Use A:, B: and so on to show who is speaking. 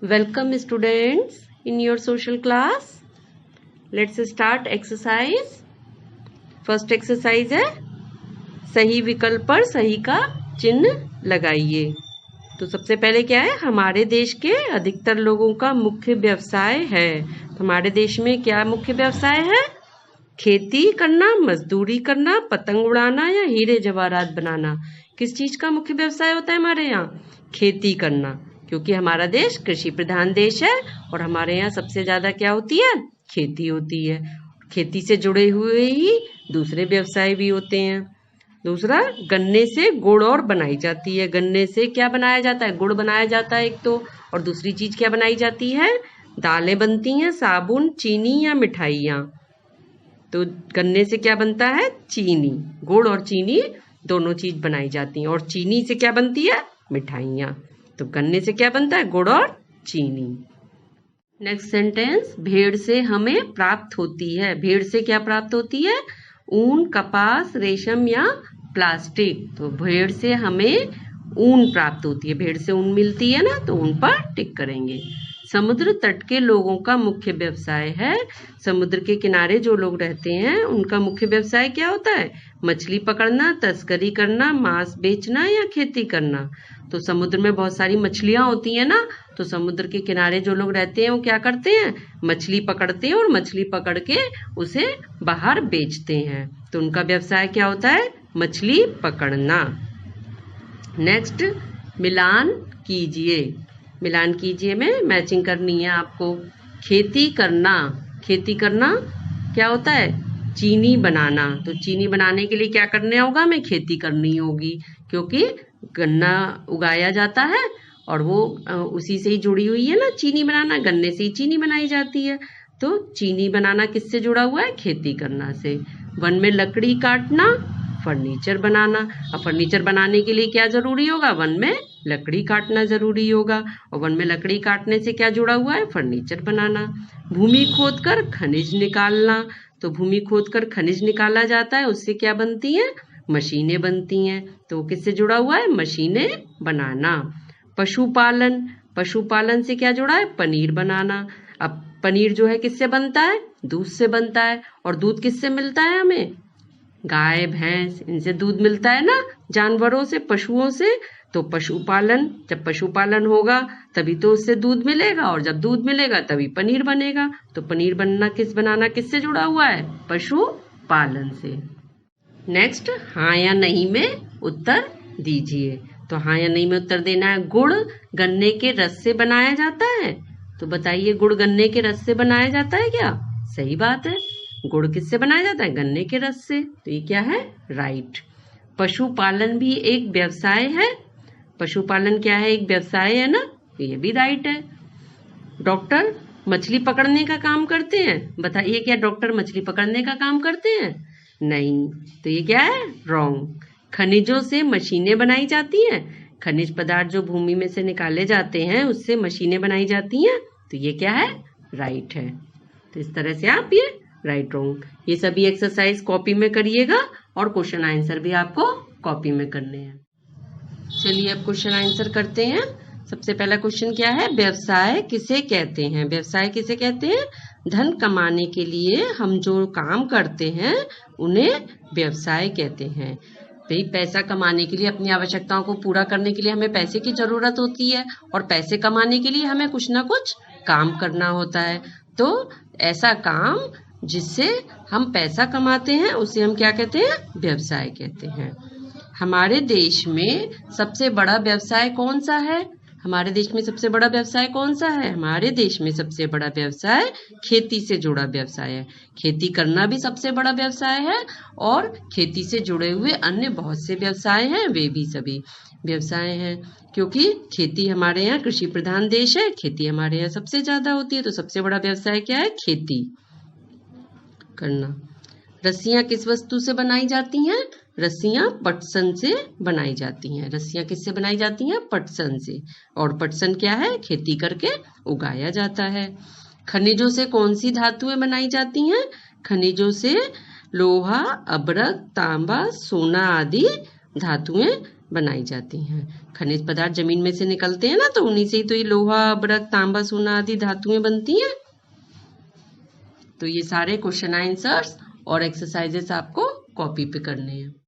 A: Welcome students in your social class. Let's start exercise. First exercise है सही विकल्प पर सही का चिन्ह लगाइए। तो सबसे पहले क्या है, हमारे देश के अधिकतर लोगों का मुख्य व्यवसाय है। हमारे देश में क्या मुख्य व्यवसाय है? खेती करना, मजदूरी करना, पतंग उड़ाना या हीरे जवाहरात बनाना। किस चीज का मुख्य व्यवसाय होता है हमारे यहाँ? खेती करना, क्योंकि हमारा देश कृषि प्रधान देश है और हमारे यहाँ सबसे ज्यादा क्या होती है? खेती होती है। खेती से जुड़े हुए ही दूसरे व्यवसाय भी होते हैं। दूसरा, गन्ने से गुड़ और बनाई जाती है। गन्ने से क्या बनाया जाता है? गुड़ बनाया जाता है एक तो, और दूसरी चीज क्या बनाई जाती है? दालें बनती हैं, साबुन, चीनी या मिठाइयाँ। तो गन्ने से क्या बनता है? चीनी। गुड़ और चीनी दोनों चीज बनाई जाती हैं। और चीनी से क्या बनती है? मिठाइयाँ। तो गन्ने से क्या बनता है? गुड़ और चीनी। नेक्स्ट सेंटेंस, भेड़ से हमें प्राप्त होती है। भेड़ से क्या प्राप्त होती है? ऊन, कपास, रेशम या प्लास्टिक। तो भेड़ से हमें ऊन प्राप्त होती है। भेड़ से ऊन मिलती है ना, तो ऊन पर टिक करेंगे। समुद्र तट के लोगों का मुख्य व्यवसाय है। समुद्र के किनारे जो लोग रहते हैं उनका मुख्य व्यवसाय क्या होता है? मछली पकड़ना, तस्करी करना, मांस बेचना या खेती करना। तो समुद्र में बहुत सारी मछलियां होती हैं ना, तो समुद्र के किनारे जो लोग रहते हैं वो क्या करते हैं? मछली पकड़ते हैं और मछली पकड़ के उसे बाहर बेचते हैं। तो उनका व्यवसाय क्या होता है? मछली पकड़ना। नेक्स्ट, मिलान कीजिए। मिलान कीजिए में मैचिंग करनी है आपको। खेती करना, खेती करना क्या होता है? चीनी बनाना। तो चीनी बनाने के लिए क्या करना होगा? हमें खेती करनी होगी, क्योंकि गन्ना उगाया जाता है और वो उसी से ही जुड़ी हुई है ना। चीनी बनाना, गन्ने से ही चीनी बनाई जाती है। तो चीनी बनाना किससे जुड़ा हुआ है? खेती करना से। वन में लकड़ी काटना, फर्नीचर बनाना। और फर्नीचर बनाने के लिए क्या जरूरी होगा? वन में लकड़ी काटना जरूरी होगा। और वन में लकड़ी काटने से क्या जुड़ा हुआ है? फर्नीचर बनाना। भूमि खोदकर खनिज निकालना। तो भूमि खोदकर खनिज निकाला जाता है, उससे क्या बनती है? मशीनें बनती हैं। तो किससे जुड़ा हुआ है? मशीनें बनाना। पशुपालन, पशुपालन से क्या जुड़ा है? पनीर बनाना। अब पनीर जो है किससे बनता है? दूध से बनता है। और दूध किससे मिलता है हमें? गाय, भैंस, इनसे दूध मिलता है ना, जानवरों से, पशुओं से। तो पशुपालन, जब पशुपालन होगा तभी तो उससे दूध मिलेगा, और जब दूध मिलेगा तभी पनीर बनेगा। तो पनीर बनाना किससे जुड़ा हुआ है? पशुपालन से। नेक्स्ट, हाँ या नहीं में उत्तर दीजिए। तो हाँ या नहीं में उत्तर देना है। गुड़ गन्ने के रस से बनाया जाता है। तो बताइए, गुड़ गन्ने के रस से बनाया जाता है क्या? सही बात है। गुड़ किससे बनाया जाता है? गन्ने के रस से। तो ये क्या है? राइट। पशुपालन भी एक व्यवसाय है। पशुपालन क्या है? एक व्यवसाय है ना, तो ये भी राइट है। डॉक्टर मछली पकड़ने का काम करते हैं। बताइए, क्या डॉक्टर मछली पकड़ने का काम करते हैं? नहीं। तो ये क्या है? रॉन्ग। खनिजों से मशीनें बनाई जाती हैं। खनिज पदार्थ जो भूमि में से निकाले जाते हैं उससे मशीनें बनाई जाती हैं। तो ये क्या है? राइट है। तो इस तरह से आप ये राइट रॉन्ग ये सभी एक्सरसाइज कॉपी में करिएगा, और क्वेश्चन आंसर भी आपको कॉपी में करने हैं। चलिए अब क्वेश्चन आंसर करते हैं। सबसे पहला क्वेश्चन क्या है? व्यवसाय किसे कहते हैं? व्यवसाय किसे कहते हैं? धन कमाने के लिए हम जो काम करते हैं उन्हें व्यवसाय कहते हैं। भाई, पैसा कमाने के लिए, अपनी आवश्यकताओं को पूरा करने के लिए हमें पैसे की जरूरत होती है, और पैसे कमाने के लिए हमें कुछ ना कुछ काम करना होता है। तो ऐसा काम जिससे हम पैसा कमाते हैं उसे हम क्या कहते हैं? व्यवसाय कहते हैं। हमारे देश में सबसे बड़ा व्यवसाय कौन सा है? हमारे देश में सबसे बड़ा व्यवसाय कौन सा है? हमारे देश में सबसे बड़ा व्यवसाय खेती से जुड़ा व्यवसाय है। खेती करना भी सबसे बड़ा व्यवसाय है, और खेती से जुड़े हुए अन्य बहुत से व्यवसाय हैं, वे भी सभी व्यवसाय हैं। क्योंकि खेती, हमारे यहाँ कृषि प्रधान देश है, खेती हमारे यहाँ सबसे ज्यादा होती है। तो सबसे बड़ा व्यवसाय क्या है? खेती करना। रस्सियां किस वस्तु से बनाई जाती हैं? रस्सियां पटसन से बनाई जाती हैं। रस्सियां किससे बनाई जाती हैं? पटसन से। और पटसन क्या है? खेती करके उगाया जाता है। खनिजों से कौन सी धातुएं बनाई जाती हैं? खनिजों से लोहा, अभ्रक, तांबा, सोना आदि धातुएं बनाई जाती हैं। खनिज पदार्थ जमीन में से निकलते हैं ना, तो उन्हीं से ही तो ये लोहा, ब्रक, तांबा, सोना आदि धातुएं बनती हैं। तो ये सारे क्वेश्चन आंसर्स और एक्सरसाइजेस आपको कॉपी पे करने हैं।